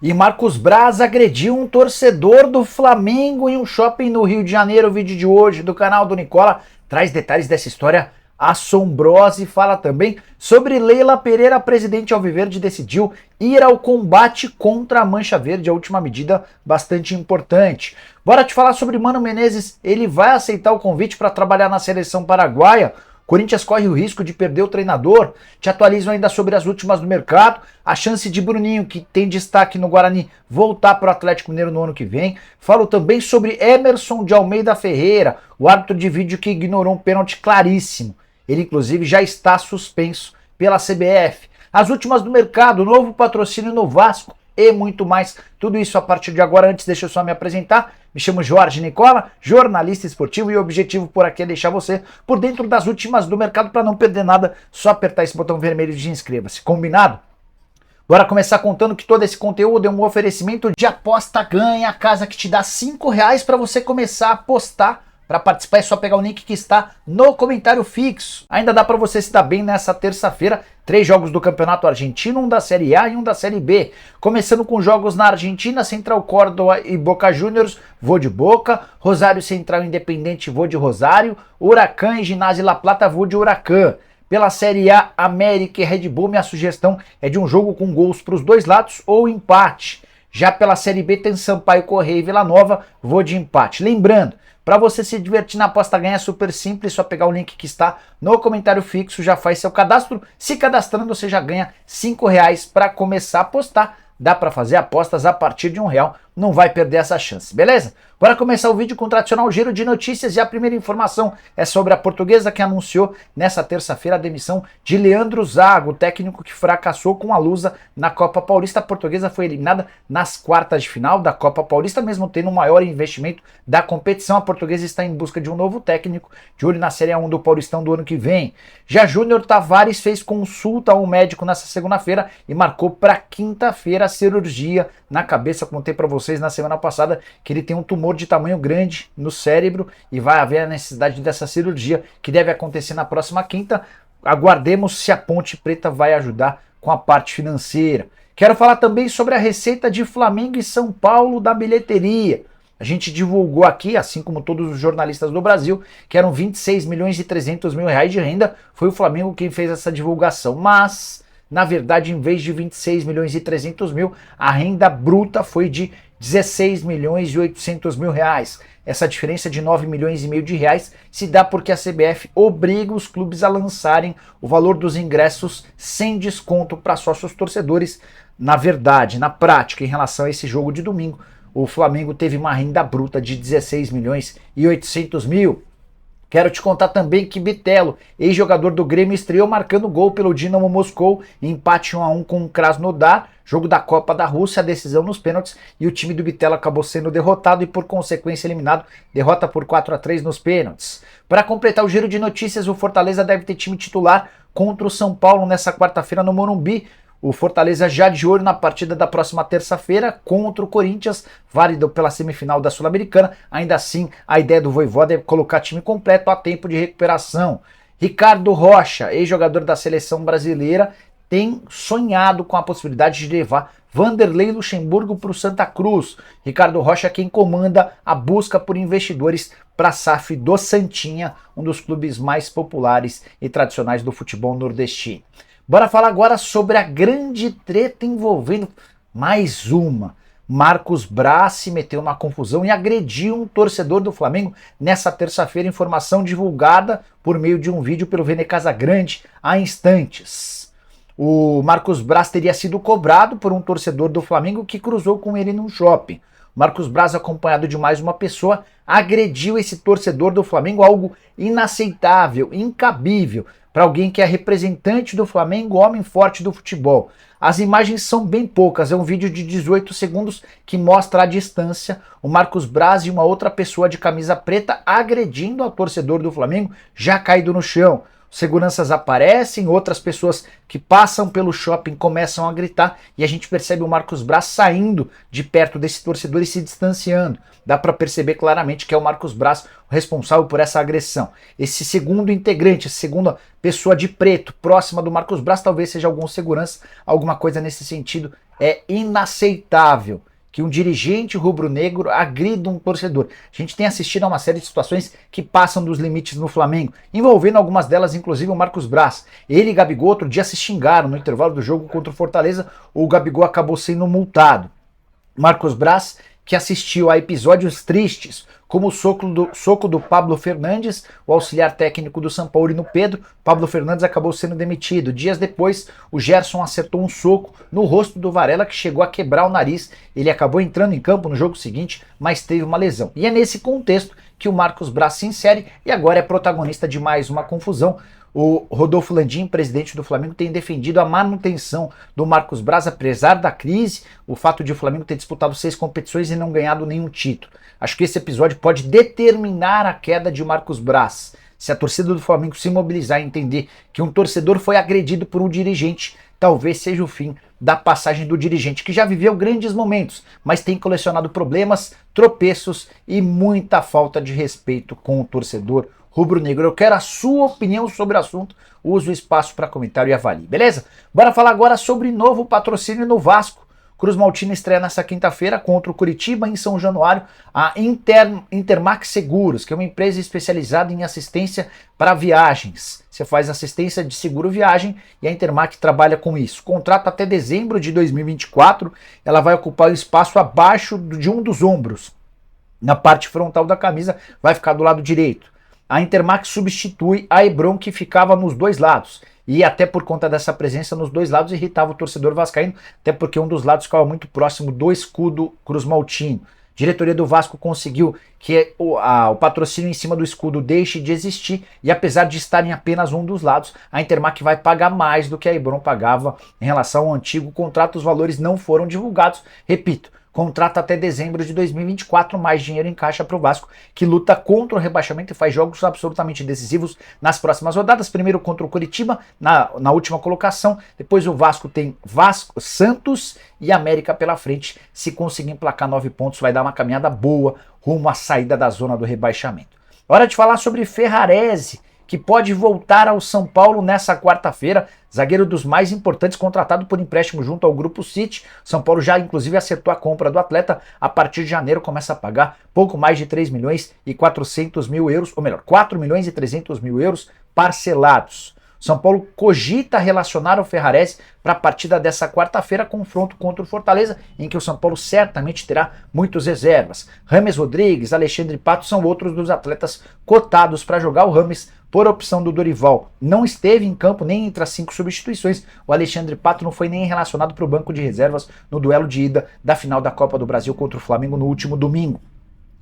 E Marcos Braz agrediu um torcedor do Flamengo em um shopping no Rio de Janeiro. O vídeo de hoje do canal do Nicola traz detalhes dessa história assombrosa e fala também sobre Leila Pereira. Presidente Alviverde decidiu ir ao combate contra a Mancha Verde, a última medida bastante importante. Bora te falar sobre Mano Menezes, ele vai aceitar o convite para trabalhar na seleção paraguaia. Corinthians corre o risco de perder o treinador. Te atualizo ainda sobre as últimas do mercado. A chance de Bruninho, que tem destaque no Guarani, voltar para o Atlético Mineiro no ano que vem. Falo também sobre Emerson de Almeida Ferreira, o árbitro de vídeo que ignorou um pênalti claríssimo. Ele, inclusive, já está suspenso pela CBF. As últimas do mercado, novo patrocínio no Vasco e muito mais. Tudo isso a partir de agora. Antes, deixa eu só me apresentar. Me chamo Jorge Nicola, jornalista esportivo, e o objetivo por aqui é deixar você por dentro das últimas do mercado para não perder nada. Só apertar esse botão vermelho de inscreva-se. Combinado? Bora começar contando que todo esse conteúdo é um oferecimento de Aposta Ganha, a casa que te dá R$5 para você começar a apostar. Para participar é só pegar o link que está no comentário fixo. Ainda dá para você se dar bem nessa terça-feira. 3 jogos do Campeonato Argentino, um da Série A e um da Série B. Começando com jogos na Argentina, Central Córdoba e Boca Juniors, vou de Boca. Rosário Central Independente, vou de Rosário. Huracan e Ginásio La Plata, vou de Huracan. Pela Série A, América e Red Bull, minha sugestão é de um jogo com gols para os dois lados ou empate. Já pela Série B tem Sampaio Corrêa e Vila Nova, vou de empate. Lembrando, para você se divertir na Aposta Ganha é super simples, só pegar o link que está no comentário fixo, já faz seu cadastro. Se cadastrando você já ganha R$5 para começar a apostar. Dá para fazer apostas a partir de R$1, não vai perder essa chance, beleza? Bora começar o vídeo com o tradicional giro de notícias e a primeira informação é sobre a Portuguesa, que anunciou nessa terça-feira a demissão de Leandro Zago, o técnico que fracassou com a Lusa na Copa Paulista. A Portuguesa foi eliminada nas quartas de final da Copa Paulista, mesmo tendo o maior investimento da competição. A Portuguesa está em busca de um novo técnico, de olho na Série A1 do Paulistão do ano que vem. Já Júnior Tavares fez consulta ao médico nessa segunda-feira e marcou para quinta-feira a cirurgia na cabeça. Contei para vocês na semana passada que ele tem um tumor de tamanho grande no cérebro e vai haver a necessidade dessa cirurgia, que deve acontecer na próxima quinta. Aguardemos se a Ponte Preta vai ajudar com a parte financeira. Quero falar também sobre a receita de Flamengo e São Paulo da bilheteria. A gente divulgou aqui, assim como todos os jornalistas do Brasil, que eram 26 milhões e 300 mil reais de renda. Foi o Flamengo quem fez essa divulgação, mas na verdade, em vez de 26 milhões e 300 mil, a renda bruta foi de 16 milhões e 800 mil reais. Essa diferença de 9 milhões e meio de reais se dá porque a CBF obriga os clubes a lançarem o valor dos ingressos sem desconto para sócios torcedores. Na verdade, na prática, em relação a esse jogo de domingo, o Flamengo teve uma renda bruta de 16 milhões e 800 mil. Quero te contar também que Bitelo, ex-jogador do Grêmio, estreou marcando gol pelo Dinamo Moscou, empate 1-1 com o Krasnodar, jogo da Copa da Rússia, a decisão nos pênaltis, e o time do Bitelo acabou sendo derrotado e por consequência eliminado, derrota por 4-3 nos pênaltis. Para completar o giro de notícias, o Fortaleza deve ter time titular contra o São Paulo nessa quarta-feira no Morumbi. O Fortaleza já de olho na partida da próxima terça-feira contra o Corinthians, válido pela semifinal da Sul-Americana. Ainda assim, a ideia do Vojvoda é colocar time completo a tempo de recuperação. Ricardo Rocha, ex-jogador da seleção brasileira, tem sonhado com a possibilidade de levar Vanderlei Luxemburgo para o Santa Cruz. Ricardo Rocha é quem comanda a busca por investidores para a SAF do Santinha, um dos clubes mais populares e tradicionais do futebol nordestino. Bora falar agora sobre a grande treta envolvendo mais uma. Marcos Braz se meteu na confusão e agrediu um torcedor do Flamengo nessa terça-feira. Informação divulgada por meio de um vídeo pelo Vene Casagrande há instantes. O Marcos Braz teria sido cobrado por um torcedor do Flamengo que cruzou com ele num shopping. Marcos Braz, acompanhado de mais uma pessoa, agrediu esse torcedor do Flamengo, algo inaceitável, incabível para alguém que é representante do Flamengo, homem forte do futebol. As imagens são bem poucas, é um vídeo de 18 segundos que mostra a distância, o Marcos Braz e uma outra pessoa de camisa preta agredindo ao torcedor do Flamengo, já caído no chão. Seguranças aparecem, outras pessoas que passam pelo shopping começam a gritar e a gente percebe o Marcos Braz saindo de perto desse torcedor e se distanciando. Dá para perceber claramente que é o Marcos Braz o responsável por essa agressão. Esse segundo integrante, essa segunda pessoa de preto próxima do Marcos Braz, talvez seja algum segurança, alguma coisa nesse sentido. É inaceitável que um dirigente rubro-negro agrida um torcedor. A gente tem assistido a uma série de situações que passam dos limites no Flamengo, envolvendo algumas delas, inclusive o Marcos Braz. Ele e Gabigol outro dia se xingaram no intervalo do jogo contra o Fortaleza, o Gabigol acabou sendo multado. Marcos Braz, que assistiu a episódios tristes, como o soco do Pablo Fernandes, o auxiliar técnico do Sampaoli no Pedro. Pablo Fernandes acabou sendo demitido. Dias depois, o Gerson acertou um soco no rosto do Varela, que chegou a quebrar o nariz. Ele acabou entrando em campo no jogo seguinte, mas teve uma lesão. E é nesse contexto que o Marcos Braz se insere e agora é protagonista de mais uma confusão. O Rodolfo Landim, presidente do Flamengo, tem defendido a manutenção do Marcos Braz, apesar da crise, o fato de o Flamengo ter disputado 6 competições e não ganhado nenhum título. Acho que esse episódio pode determinar a queda de Marcos Braz. Se a torcida do Flamengo se mobilizar e entender que um torcedor foi agredido por um dirigente, talvez seja o fim da passagem do dirigente, que já viveu grandes momentos, mas tem colecionado problemas, tropeços e muita falta de respeito com o torcedor rubro-negro. Eu quero a sua opinião sobre o assunto, use o espaço para comentário e avalie, beleza? Bora falar agora sobre novo patrocínio no Vasco. Cruz Maltina estreia nessa quinta-feira contra o Curitiba em São Januário a Intermax Seguros, que é uma empresa especializada em assistência para viagens. Você faz assistência de seguro viagem e a Intermax trabalha com isso. Contrato até dezembro de 2024, ela vai ocupar o espaço abaixo de um dos ombros. Na parte frontal da camisa vai ficar do lado direito. A Intermax substitui a Hebron, que ficava nos dois lados. E até por conta dessa presença nos dois lados irritava o torcedor vascaíno, até porque um dos lados ficava muito próximo do escudo Cruz Maltino. A diretoria do Vasco conseguiu que o patrocínio em cima do escudo deixe de existir, e apesar de estar em apenas um dos lados, a Intermax vai pagar mais do que a Hebron pagava em relação ao antigo contrato. Os valores não foram divulgados. Repito, contrato até dezembro de 2024, mais dinheiro em caixa para o Vasco, que luta contra o rebaixamento e faz jogos absolutamente decisivos nas próximas rodadas. Primeiro contra o Curitiba, na última colocação. Depois o Vasco tem Santos e América pela frente. Se conseguir emplacar 9 pontos, vai dar uma caminhada boa rumo à saída da zona do rebaixamento. Hora de falar sobre Ferrarese, que pode voltar ao São Paulo nessa quarta-feira. Zagueiro dos mais importantes, contratado por empréstimo junto ao Grupo City. São Paulo já inclusive acertou a compra do atleta. A partir de janeiro começa a pagar pouco mais de 3 milhões e 400 mil euros, ou melhor, 4 milhões e 300 mil euros parcelados. São Paulo cogita relacionar o Ferrarese para a partida dessa quarta-feira, confronto contra o Fortaleza, em que o São Paulo certamente terá muitos reservas. Rames Rodrigues, Alexandre Pato são outros dos atletas cotados para jogar. O Rames, por opção do Dorival, não esteve em campo nem entre as 5 substituições. O Alexandre Pato não foi nem relacionado para o banco de reservas no duelo de ida da final da Copa do Brasil contra o Flamengo no último domingo.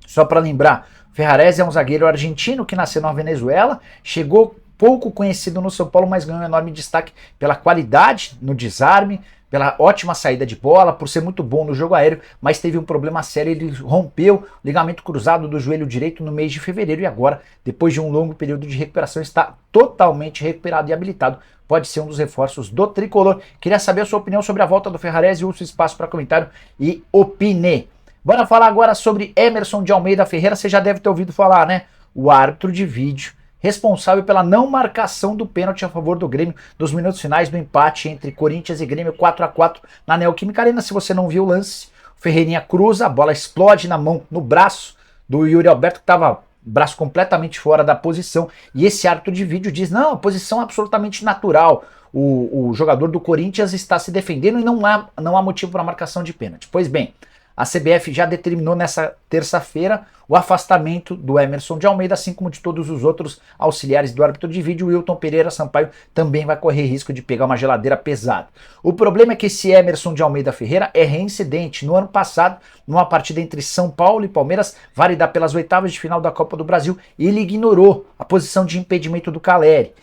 Só para lembrar, Ferrarese é um zagueiro argentino que nasceu na Venezuela, chegou pouco conhecido no São Paulo, mas ganhou um enorme destaque pela qualidade no desarme, pela ótima saída de bola, por ser muito bom no jogo aéreo, mas teve um problema sério. Ele rompeu o ligamento cruzado do joelho direito no mês de fevereiro e agora, depois de um longo período de recuperação, está totalmente recuperado e habilitado. Pode ser um dos reforços do tricolor. Queria saber a sua opinião sobre a volta do Ferrarese. Use o espaço para comentário e opine. Bora falar agora sobre Emerson de Almeida Ferreira. Você já deve ter ouvido falar, né? O árbitro de vídeo responsável pela não marcação do pênalti a favor do Grêmio nos minutos finais do empate entre Corinthians e Grêmio 4-4 na Neoquímica Arena. Se você não viu o lance, o Ferreirinha cruza, a bola explode no braço do Yuri Alberto, que estava braço completamente fora da posição, e esse árbitro de vídeo diz, não, a posição é absolutamente natural, o jogador do Corinthians está se defendendo e não há motivo para marcação de pênalti. Pois bem, a CBF já determinou nessa terça-feira o afastamento do Emerson de Almeida, assim como de todos os outros auxiliares do árbitro de vídeo. O Wilton Pereira Sampaio também vai correr risco de pegar uma geladeira pesada. O problema é que esse Emerson de Almeida Ferreira é reincidente. No ano passado, numa partida entre São Paulo e Palmeiras, válida pelas oitavas de final da Copa do Brasil, ele ignorou a posição de impedimento do Caleri.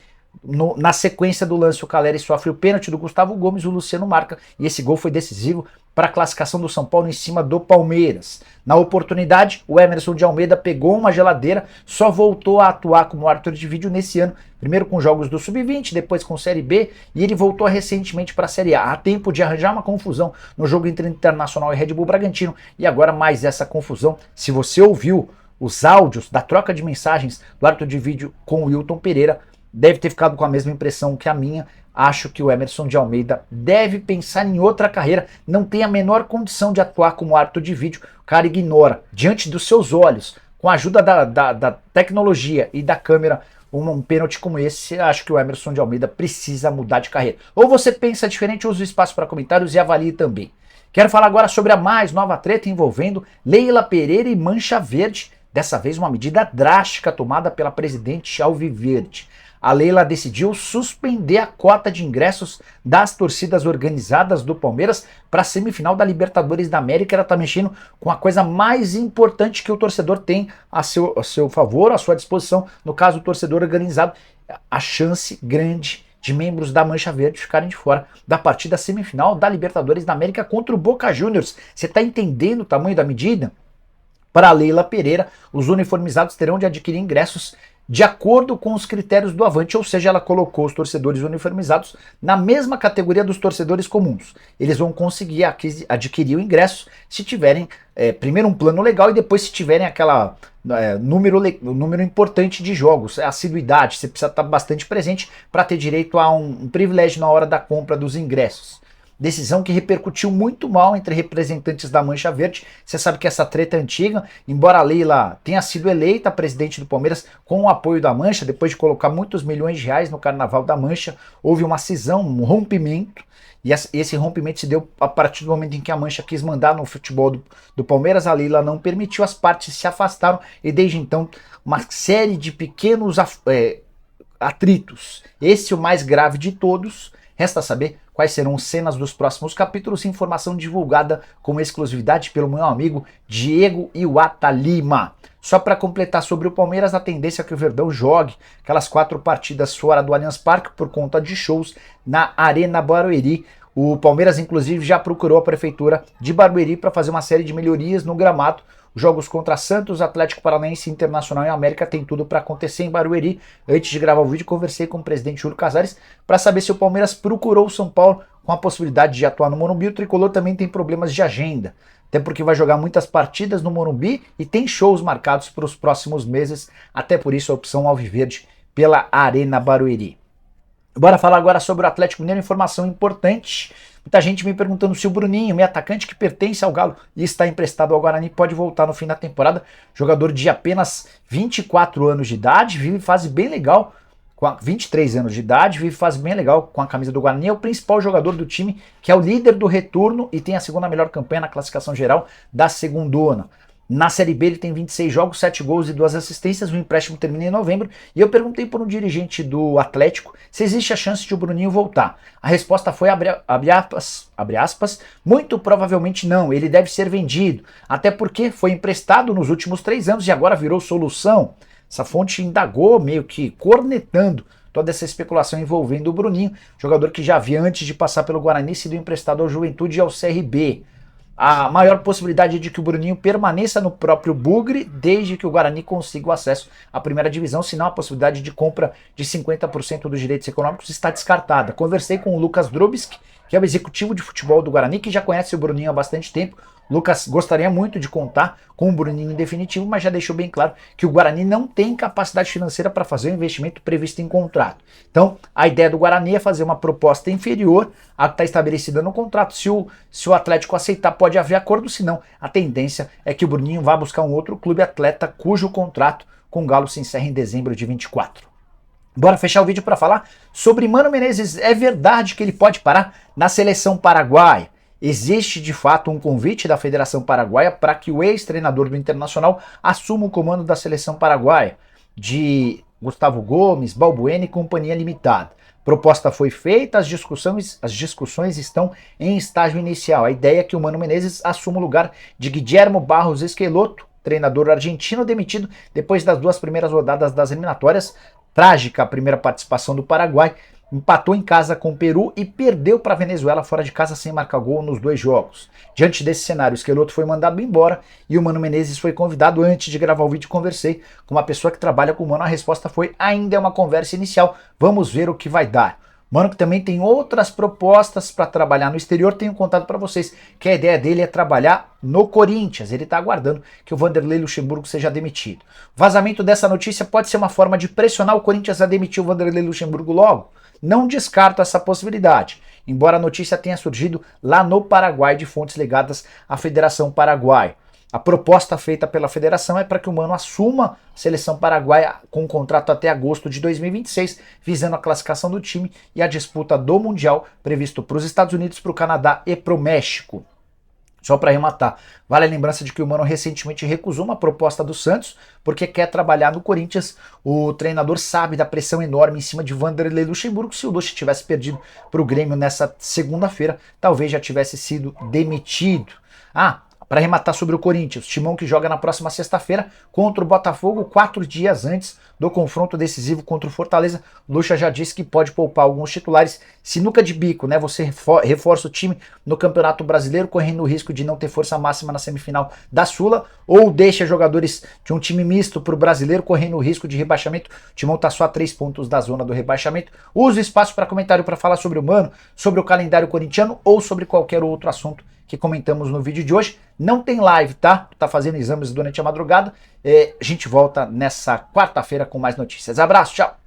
Na sequência do lance, o Caleri sofre o pênalti do Gustavo Gomes, o Luciano marca, e esse gol foi decisivo para a classificação do São Paulo em cima do Palmeiras. Na oportunidade, o Emerson de Almeida pegou uma geladeira, só voltou a atuar como árbitro de vídeo nesse ano, primeiro com jogos do Sub-20, depois com Série B, e ele voltou recentemente para a Série A. Há tempo de arranjar uma confusão no jogo entre Internacional e Red Bull Bragantino, e agora mais essa confusão. Se você ouviu os áudios da troca de mensagens do árbitro de vídeo com o Wilton Pereira, deve ter ficado com a mesma impressão que a minha. Acho que o Emerson de Almeida deve pensar em outra carreira, não tem a menor condição de atuar como árbitro de vídeo, o cara ignora, diante dos seus olhos, com a ajuda da tecnologia e da câmera, um pênalti como esse. Acho que o Emerson de Almeida precisa mudar de carreira. Ou você pensa diferente, use o espaço para comentários e avalie também. Quero falar agora sobre a mais nova treta envolvendo Leila Pereira e Mancha Verde, dessa vez uma medida drástica tomada pela presidente Alviverde. A Leila decidiu suspender a cota de ingressos das torcidas organizadas do Palmeiras para a semifinal da Libertadores da América. Ela está mexendo com a coisa mais importante que o torcedor tem a seu favor, à sua disposição, no caso o torcedor organizado, a chance grande de membros da Mancha Verde ficarem de fora da partida semifinal da Libertadores da América contra o Boca Juniors. Você está entendendo o tamanho da medida? Para a Leila Pereira, os uniformizados terão de adquirir ingressos de acordo com os critérios do Avante, ou seja, ela colocou os torcedores uniformizados na mesma categoria dos torcedores comuns. Eles vão conseguir adquirir o ingresso se tiverem primeiro um plano legal e depois se tiverem aquela número importante de jogos, assiduidade, você precisa estar bastante presente para ter direito a um privilégio na hora da compra dos ingressos. Decisão que repercutiu muito mal entre representantes da Mancha Verde. Você sabe que essa treta é antiga, embora a Leila tenha sido eleita presidente do Palmeiras com o apoio da Mancha, depois de colocar muitos milhões de reais no Carnaval da Mancha, houve uma cisão, um rompimento, e esse rompimento se deu a partir do momento em que a Mancha quis mandar no futebol do Palmeiras. A Leila não permitiu, as partes se afastaram e desde então uma série de pequenos atritos. Esse é o mais grave de todos. Resta saber quais serão as cenas dos próximos capítulos, informação divulgada com exclusividade pelo meu amigo Diego Iwata Lima. Só para completar sobre o Palmeiras, a tendência é que o Verdão jogue aquelas 4 partidas fora do Allianz Parque por conta de shows na Arena Barueri. O Palmeiras, inclusive, já procurou a prefeitura de Barueri para fazer uma série de melhorias no gramado. Jogos contra Santos, Atlético Paranaense, Internacional e América tem tudo para acontecer em Barueri. Antes de gravar o vídeo, conversei com o presidente Júlio Casares para saber se o Palmeiras procurou o São Paulo com a possibilidade de atuar no Morumbi. O Tricolor também tem problemas de agenda, até porque vai jogar muitas partidas no Morumbi e tem shows marcados para os próximos meses, até por isso a opção alviverde pela Arena Barueri. Bora falar agora sobre o Atlético Mineiro, informação importante. Muita gente me perguntando se o Bruninho, meio atacante que pertence ao Galo e está emprestado ao Guarani, pode voltar no fim da temporada. Jogador de apenas 24 anos de idade, vive fase bem legal, com 23 anos de idade, vive fase bem legal com a camisa do Guarani. É o principal jogador do time, que é o líder do retorno e tem a segunda melhor campanha na classificação geral da segundona. Na Série B ele tem 26 jogos, 7 gols e 2 assistências, o empréstimo termina em novembro, e eu perguntei por um dirigente do Atlético se existe a chance de o Bruninho voltar. A resposta foi, abre aspas, muito provavelmente não, ele deve ser vendido, até porque foi emprestado nos últimos 3 anos e agora virou solução. Essa fonte indagou, meio que cornetando toda essa especulação envolvendo o Bruninho, jogador que já havia, antes de passar pelo Guarani, sido emprestado ao Juventude e ao CRB. A maior possibilidade é de que o Bruninho permaneça no próprio Bugre, desde que o Guarani consiga o acesso à primeira divisão, senão a possibilidade de compra de 50% dos direitos econômicos está descartada. Conversei com o Lucas Drubski, que é o executivo de futebol do Guarani, que já conhece o Bruninho há bastante tempo. Lucas gostaria muito de contar com o Bruninho em definitivo, mas já deixou bem claro que o Guarani não tem capacidade financeira para fazer o investimento previsto em contrato. Então, a ideia do Guarani é fazer uma proposta inferior à que está estabelecida no contrato. Se o Atlético aceitar, pode haver acordo, senão a tendência é que o Bruninho vá buscar um outro clube atleta cujo contrato com o Galo se encerra em dezembro de 24. Bora fechar o vídeo para falar sobre Mano Menezes. É verdade que ele pode parar na seleção paraguaia? Existe de fato um convite da Federação Paraguaia para que o ex-treinador do Internacional assuma o comando da seleção paraguaia, de Gustavo Gomes, Balbuena e Companhia Limitada. Proposta foi feita, as discussões estão em estágio inicial. A ideia é que o Mano Menezes assuma o lugar de Guillermo Barros Esqueloto, treinador argentino demitido depois das 2 primeiras rodadas das eliminatórias. Trágica a primeira participação do Paraguai, empatou em casa com o Peru e perdeu para a Venezuela fora de casa sem marcar gol nos 2 jogos. Diante desse cenário, o Esqueloto foi mandado embora e o Mano Menezes foi convidado. Antes de gravar o vídeo, conversei com uma pessoa que trabalha com o Mano. A resposta foi: ainda é uma conversa inicial, vamos ver o que vai dar. Mano, que também tem outras propostas para trabalhar no exterior, tenho contado para vocês que a ideia dele é trabalhar no Corinthians. Ele está aguardando que o Vanderlei Luxemburgo seja demitido. O vazamento dessa notícia pode ser uma forma de pressionar o Corinthians a demitir o Vanderlei Luxemburgo logo? não descarto essa possibilidade, embora a notícia tenha surgido lá no Paraguai de fontes ligadas à Federação Paraguaia. A proposta feita pela federação é para que o Mano assuma a seleção paraguaia com um contrato até agosto de 2026, visando a classificação do time e a disputa do Mundial previsto para os Estados Unidos, para o Canadá e para o México. Só para arrematar, vale a lembrança de que o Mano recentemente recusou uma proposta do Santos porque quer trabalhar no Corinthians. O treinador sabe da pressão enorme em cima de Vanderlei Luxemburgo. Se o Luxa tivesse perdido para o Grêmio nessa segunda-feira, talvez já tivesse sido demitido. Para arrematar sobre o Corinthians, o Timão que joga na próxima sexta-feira contra o Botafogo, 4 dias antes do confronto decisivo contra o Fortaleza. Luxa já disse que pode poupar alguns titulares. Sinuca de bico, né? Você reforça o time no Campeonato Brasileiro, correndo o risco de não ter força máxima na semifinal da Sula, ou deixa jogadores de um time misto para o Brasileiro, correndo o risco de rebaixamento. O Timão está só a 3 pontos da zona do rebaixamento. Use o espaço para comentário para falar sobre o Mano, sobre o calendário corintiano ou sobre qualquer outro assunto que comentamos no vídeo de hoje. Não tem live, tá? Tá fazendo exames durante a madrugada. A gente volta nessa quarta-feira com mais notícias. Abraço, tchau!